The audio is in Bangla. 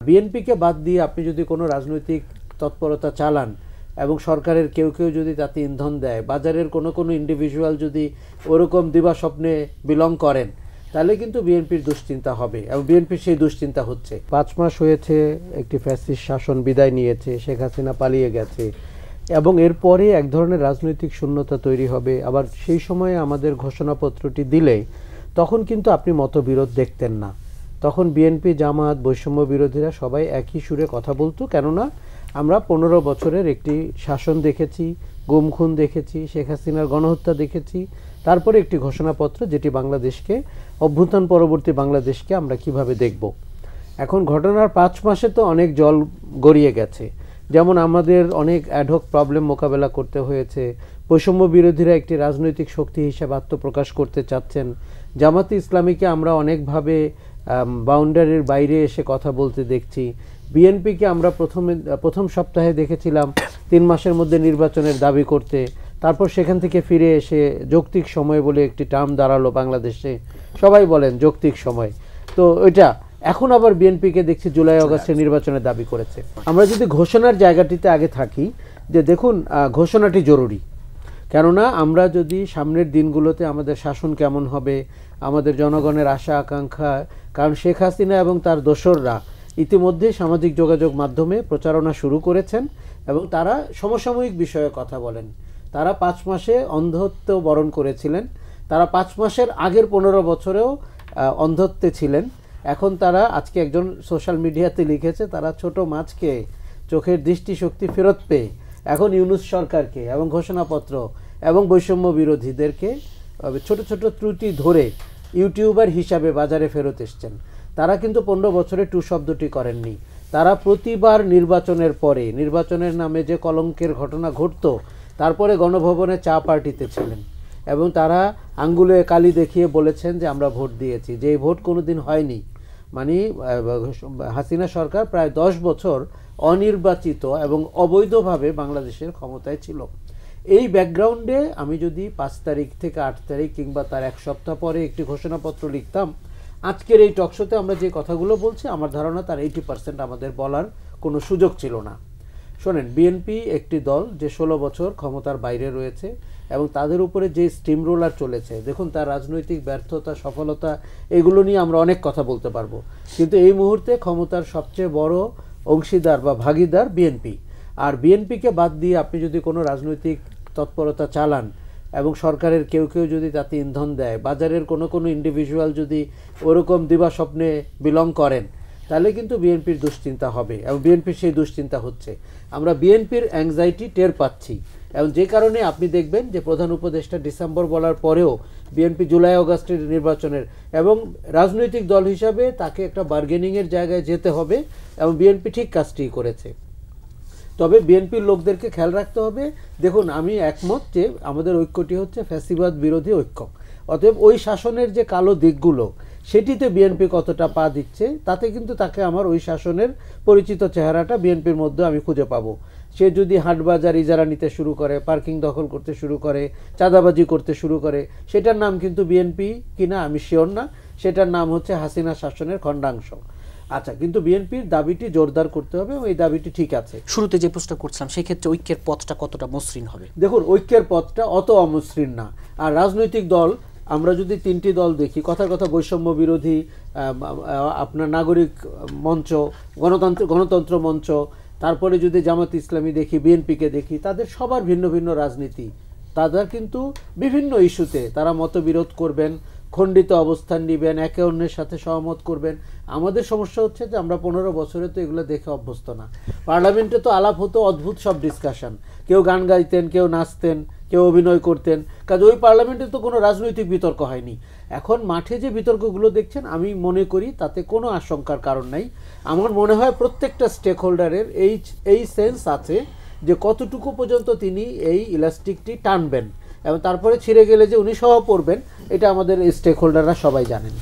বিএনপিকে বাদ দিয়ে আপনি যদি কোনো রাজনৈতিক তৎপরতা চালান এবং সরকারের কেউ কেউ যদি তাতে ইন্ধন দেয়, বাজারের কোনো ইন্ডিভিজুয়াল যদি ওরকম দিবা স্বপ্নে বিলং করেন, তাহলে কিন্তু বিএনপির দুশ্চিন্তা হবে এবং বিএনপির সেই দুশ্চিন্তা হচ্ছে। 5 মাস হয়েছে একটি ফ্যাসিস্ট শাসন বিদায় নিয়েছে, শেখ হাসিনা পালিয়ে গেছে এবং এরপরে এক ধরনের রাজনৈতিক শূন্যতা তৈরি হবে। আবার সেই সময়ে আমাদের ঘোষণাপত্রটি দিলে তখন কিন্তু আপনি মতবিরোধ দেখতেন না। তখন বিএনপি, জামাত, বৈষম্য বিরোধীরা সবাই একই সুরে কথা বলতো, কেননা আমরা 15 বছরের একটি শাসন দেখেছি, গুম খুন দেখেছি, শেখ হাসিনার গণহত্যা দেখেছি, তারপরে একটি ঘোষণাপত্র যেটি বাংলাদেশকে, অভ্যুত্থান পরবর্তী বাংলাদেশকে আমরা কিভাবে দেখব। এখন ঘটনার 5 মাসে তো অনেক জল গড়িয়ে গেছে। যেমন আমাদের অনেক অ্যাডহক প্রবলেম মোকাবেলা করতে হয়েছে। বৈষম্য বিরোধীরা একটি রাজনৈতিক শক্তি হিসেবে আত্মপ্রকাশ করতে চাচ্ছেন। জামাতে ইসলামীকে আমরা অনেকভাবে বাউন্ডারির বাইরে এসে কথা বলতে দেখছি। বিএনপিকে আমরা প্রথম সপ্তাহে দেখেছিলাম 3 মাসের মধ্যে নির্বাচনের দাবি করতে, তারপর সেখান থেকে ফিরে এসে যৌক্তিক সময় বলে একটি টার্ম দাঁড়ালো বাংলাদেশে, সবাই বলেন যৌক্তিক সময়। তো ওইটা এখন আবার বিএনপিকে দেখছি জুলাই আগস্টে নির্বাচনের দাবি করেছে। আমরা যদি ঘোষণার জায়গাটিতে আগে থাকি, যে দেখুন ঘোষণাটি জরুরি, কেননা আমরা যদি সামনের দিনগুলোতে আমাদের শাসন কেমন হবে, আমাদের জনগণের আশা আকাঙ্ক্ষা, কারণ শেখ হাসিনা এবং তার দোসররা ইতিমধ্যে সামাজিক যোগাযোগ মাধ্যমে প্রচারণা শুরু করেছেন এবং তারা সমসাময়িক বিষয়ে কথা বলেন। তারা 5 মাসে অন্ধত্ব বরণ করেছিলেন, তারা 5 মাসের আগের 15 বছরেও অন্ধত্বে ছিলেন। এখন তারা আজকে একজন সোশ্যাল মিডিয়াতে লিখেছে, তারা ছোট মাছকে চোখের দৃষ্টিশক্তি ফেরত পেয়ে এখন ইউনূস সরকারকে এবং ঘোষণাপত্র এবং বৈষম্য বিরোধীদেরকে ছোট ছোট ত্রুটি ধরে ইউটিউবার হিসাবে বাজারে ফেরত এসছেন। তারা কিন্তু 15 বছরে টু শব্দটি করেননি। তারা প্রতিবার নির্বাচনের পরে, নির্বাচনের নামে যে কলঙ্কের ঘটনা ঘটতো, তারপরে গণভবনে চা পার্টিতে ছিলেন এবং তারা আঙ্গুলে কালি দেখিয়ে বলেছেন যে আমরা ভোট দিয়েছি, যে ভোট কোনোদিন হয়নি। মানে হাসিনা সরকার প্রায় 10 বছর অনির্বাচিত এবং অবৈধভাবে বাংলাদেশের ক্ষমতায় ছিল। এই ব্যাকগ্রাউন্ডে আমি যদি 5 তারিখ থেকে 8 তারিখ কিংবা তার 1 সপ্তাহ পরে একটি ঘোষণাপত্র লিখতাম, আজকের এই টকশোতে আমরা যে কথাগুলো বলছি, আমার ধারণা তার 80% আমাদের বলার কোনো সুযোগ ছিল না। শোনেন, বিএনপি একটি দল যে 16 বছর ক্ষমতার বাইরে রয়েছে এবং তাদের উপরে যে স্টিম রোলার চলেছে, দেখুন তার রাজনৈতিক ব্যর্থতা, সফলতা, এগুলো নিয়ে আমরা অনেক কথা বলতে পারবো, কিন্তু এই মুহূর্তে ক্ষমতার সবচেয়ে বড় অংশীদার বা ভাগিদার বিএনপি। আর বিএনপিকে বাদ দিয়ে আপনি যদি কোনো রাজনৈতিক তৎপরতা চালান এবং সরকারের কেউ কেউ যদি তাতে ইন্ধন দেয়, বাজারের কোনো ইন্ডিভিজুয়াল যদি ওরকম দিবা স্বপ্নে বিলং করেন, তাহলে কিন্তু বিএনপির দুশ্চিন্তা হবে এবং বিএনপির সেই দুশ্চিন্তা হচ্ছে। আমরা বিএনপির অ্যাংজাইটি টের পাচ্ছি এবং যে কারণে আপনি দেখবেন যে প্রধান উপদেষ্টা ডিসেম্বর বলার পরেও বিএনপি জুলাই আগস্টের নির্বাচনের এবং রাজনৈতিক দল হিসাবে তাকে একটা বার্গেনিংয়ের জায়গায় যেতে হবে এবং বিএনপি ঠিক কাজটি করেছে। তবে বিএনপির লোকদেরকে খেয়াল রাখতে হবে। দেখুন, আমি একমত যে আমাদের ঐক্যটি হচ্ছে ফ্যাসিবাদ বিরোধী ঐক্য। অতএব ওই শাসনের যে কালো দিকগুলো, সেটিতে বিএনপি কতটা পা দিচ্ছে, তাতে কিন্তু তাকে আমার ওই শাসনের পরিচিত চেহারাটা বিএনপির মধ্যে আমি খুঁজে পাবো। সে যদি হাটবাজার ইজারা নিতে শুরু করে, পার্কিং দখল করতে শুরু করে, চাঁদাবাজি করতে শুরু করে, সেটার নাম কিন্তু বিএনপি কিনা আমি শিওর না, সেটার নাম হচ্ছে হাসিনা শাসনের খণ্ডাংশ। আচ্ছা, কিন্তু বিএনপির দাবিটি জোরদার করতে হবে এবং এই দাবিটি ঠিক আছে। শুরুতে যে প্রশ্ন করছিলাম, সেই ক্ষেত্রে ঐক্যের পথটা কতটা মসৃণ হবে? দেখুন, ঐক্যের পথটা অত অমসৃণ না। আর রাজনৈতিক দল, আমরা যদি 3টি দল দেখি, কথার কথা বৈষম্য বিরোধী, আপনার নাগরিক মঞ্চ, গণতন্ত্র মঞ্চ, তারপরে যদি জামাত ইসলামী দেখি, বিএনপিকে দেখি, তাদের সবার ভিন্ন ভিন্ন রাজনীতি। তাদের কিন্তু বিভিন্ন ইস্যুতে তারা মতবিরোধ করবেন, খণ্ডিত অবস্থান নেবেন, একে অন্যের সাথে সহমত করবেন। আমাদের সমস্যা হচ্ছে যে আমরা 15 বছরে তো এগুলো দেখে অভ্যস্ত না। পার্লামেন্টে তো আলাপ হতো অদ্ভুত সব ডিসকাশন, কেউ গান গাইতেন, কেউ নাচতেন, কেউ অভিনয় করতেন, কাজে ওই পার্লামেন্টে তো কোনো রাজনৈতিক বিতর্ক হয়নি। এখন মাঠে যে বিতর্কগুলো দেখছেন, আমি মনে করি তাতে কোনো আশঙ্কার কারণ নাই। আমার মনে হয় প্রত্যেকটা স্টেক হোল্ডারের এই সেন্স আছে যে কতটুকু পর্যন্ত তিনি এই ইলাস্টিকটি টানবেন এবং তারপরে ছিঁড়ে গেলে যে উনি সহ পড়বেন, এটা আমাদের স্টেক হোল্ডাররা সবাই জানেন।